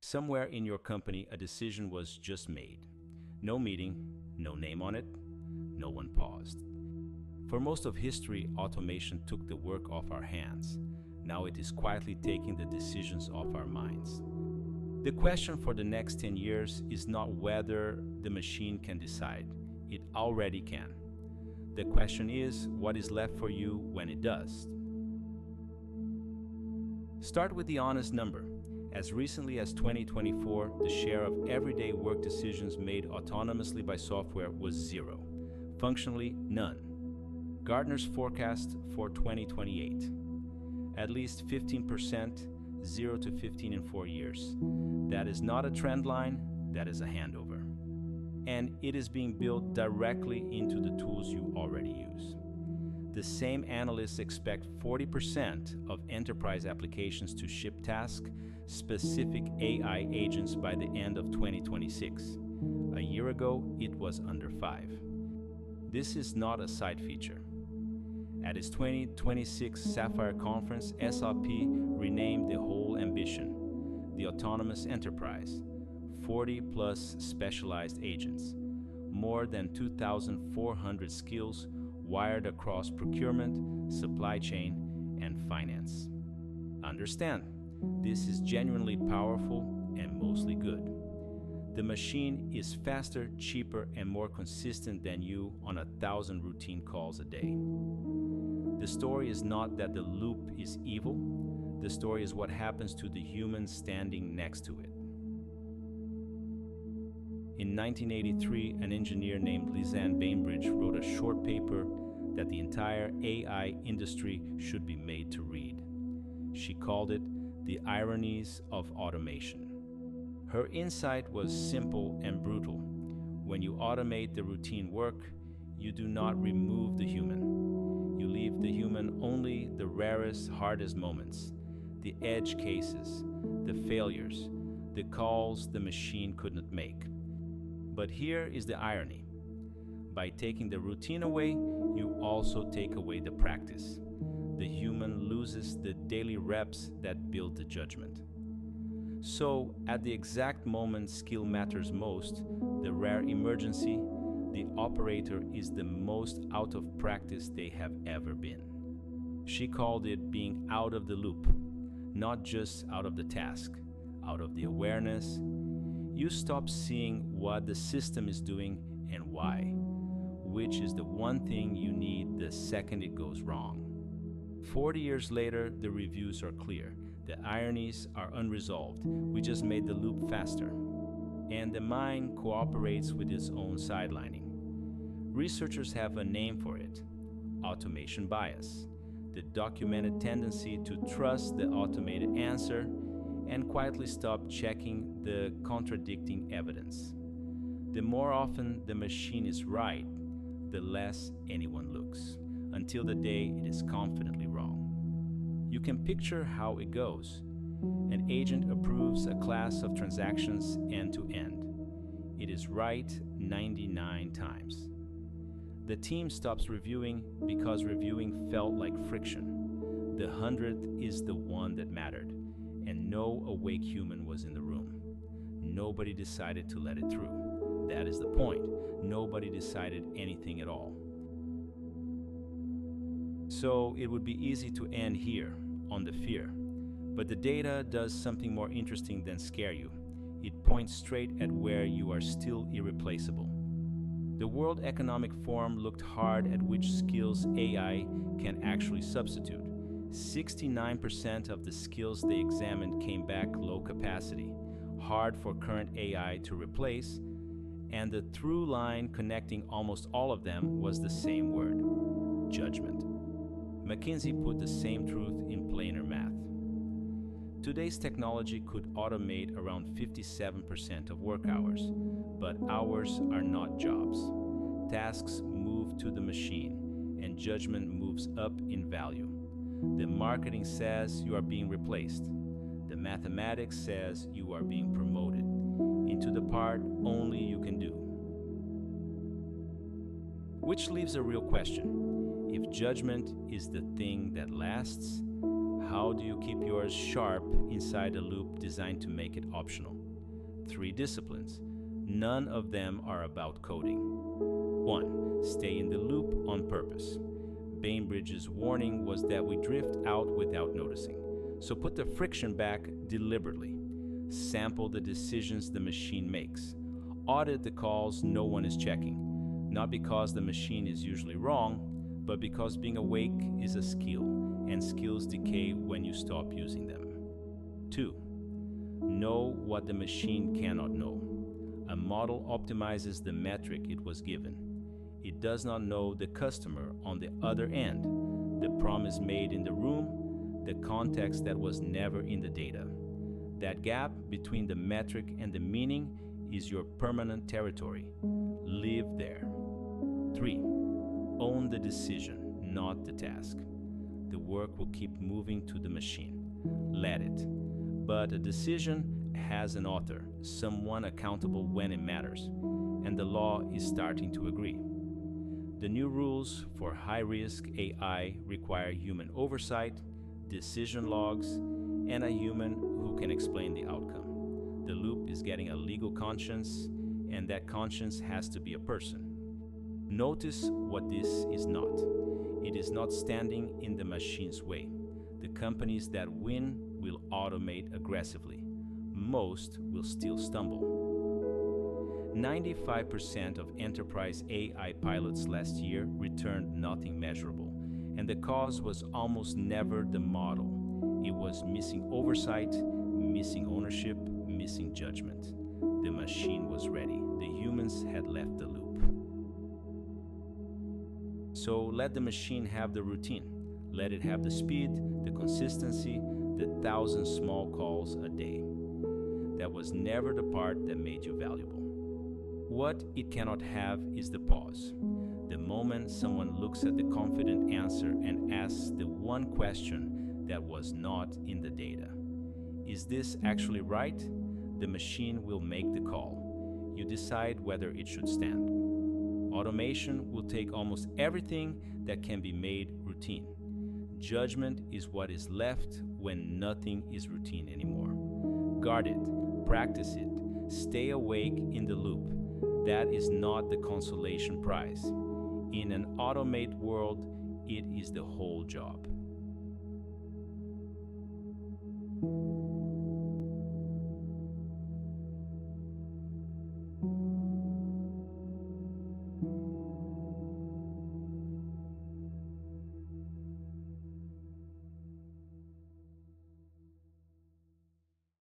Somewhere in your company, a decision was just made. No meeting, no name on it, no one paused. For most of history, automation took the work off our hands. Now it is quietly taking the decisions off our minds. The question for the next 10 years is not whether the machine can decide. It already can. The question is, what is left for you when it does? Start with the honest number. As recently as 2024, the share of everyday work decisions made autonomously by software was zero. Functionally, none. Gartner's forecast for 2028. At least 15%, 0 to 15 in 4 years. That is not a trend line, that is a handover. And it is being built directly into the tools you already use. The same analysts expect 40% of enterprise applications to ship task-specific AI agents by the end of 2026. A year ago, it was under 5. This is not a side feature. At its 2026 Sapphire conference, SAP renamed the whole ambition, the autonomous enterprise, 40-plus specialized agents, more than 2,400 skills wired across procurement, supply chain, and finance. Understand, this is genuinely powerful and mostly good. The machine is faster, cheaper, and more consistent than you on 1,000 routine calls a day. The story is not that the loop is evil. The story is what happens to the human standing next to it. In 1983, an engineer named Bainbridge wrote a short paper that the entire AI industry should be made to read. She called it The Ironies of Automation. Her insight was simple and brutal. When you automate the routine work, you do not remove the human. You leave the human only the rarest, hardest moments, the edge cases, the failures, the calls the machine could not make. But here is the irony. By taking the routine away, you also take away the practice. The human loses the daily reps that build the judgment. So, at the exact moment skill matters most, the rare emergency, the operator is the most out of practice they have ever been. She called it being out of the loop, not just out of the task, out of the awareness. You stop seeing what the system is doing and why, which is the one thing you need the second it goes wrong. 40 years later, the reviews are clear. The ironies are unresolved. We just made the loop faster. And the mind cooperates with its own sidelining. Researchers have a name for it: automation bias, the documented tendency to trust the automated answer and quietly stop checking the contradicting evidence. The more often the machine is right, the less anyone looks, until the day it is confidently wrong. You can picture how it goes. An agent approves a class of transactions end to end. It is right 99 times. The team stops reviewing because reviewing felt like friction. The 100th is the one that mattered, and no awake human was in the room. Nobody decided to let it through. That is the point. Nobody decided anything at all. So it would be easy to end here, on the fear. But the data does something more interesting than scare you. It points straight at where you are still irreplaceable. The World Economic Forum looked hard at which skills AI can actually substitute. 69% of the skills they examined came back low capacity, hard for current AI to replace, and the through line connecting almost all of them was the same word: judgment. McKinsey put the same truth in plainer math. Today's technology could automate around 57% of work hours, but hours are not jobs. Tasks move to the machine, and judgment moves up in value. The marketing says you are being replaced. The mathematics says you are being promoted into the part only you can do. Which leaves a real question. If judgment is the thing that lasts, How do you keep yours sharp inside a loop designed to make it optional? 3 disciplines. None of them are about coding. 1. Stay in the loop on purpose. Bainbridge's warning was that we drift out without noticing. So put the friction back deliberately. Sample the decisions the machine makes. Audit the calls no one is checking. Not because the machine is usually wrong, but because being awake is a skill, and skills decay when you stop using them. 2. Know what the machine cannot know. A model optimizes the metric it was given. It does not know the customer on the other end, the promise made in the room, the context that was never in the data. That gap between the metric and the meaning is your permanent territory. Live there. 3. Own the decision, not the task. The work will keep moving to the machine. Let it. But a decision has an author, someone accountable when it matters, and the law is starting to agree. The new rules for high-risk AI require human oversight, decision logs, and a human who can explain the outcome. The loop is getting a legal conscience, and that conscience has to be a person. Notice what this is not. It is not standing in the machine's way. The companies that win will automate aggressively. Most will still stumble. 95% of enterprise AI pilots last year returned nothing measurable, and the cause was almost never the model. It was missing oversight, missing ownership, missing judgment. The machine was ready. The humans had left the loop. So let the machine have the routine. Let it have the speed, the consistency, the 1,000 small calls a day. That was never the part that made you valuable. What it cannot have is the pause. The moment someone looks at the confident answer and asks the one question that was not in the data. Is this actually right? The machine will make the call. You decide whether it should stand. Automation will take almost everything that can be made routine. Judgment is what is left when nothing is routine anymore. Guard it, practice it, stay awake in the loop. That is not the consolation prize. In an automate world, it is the whole job.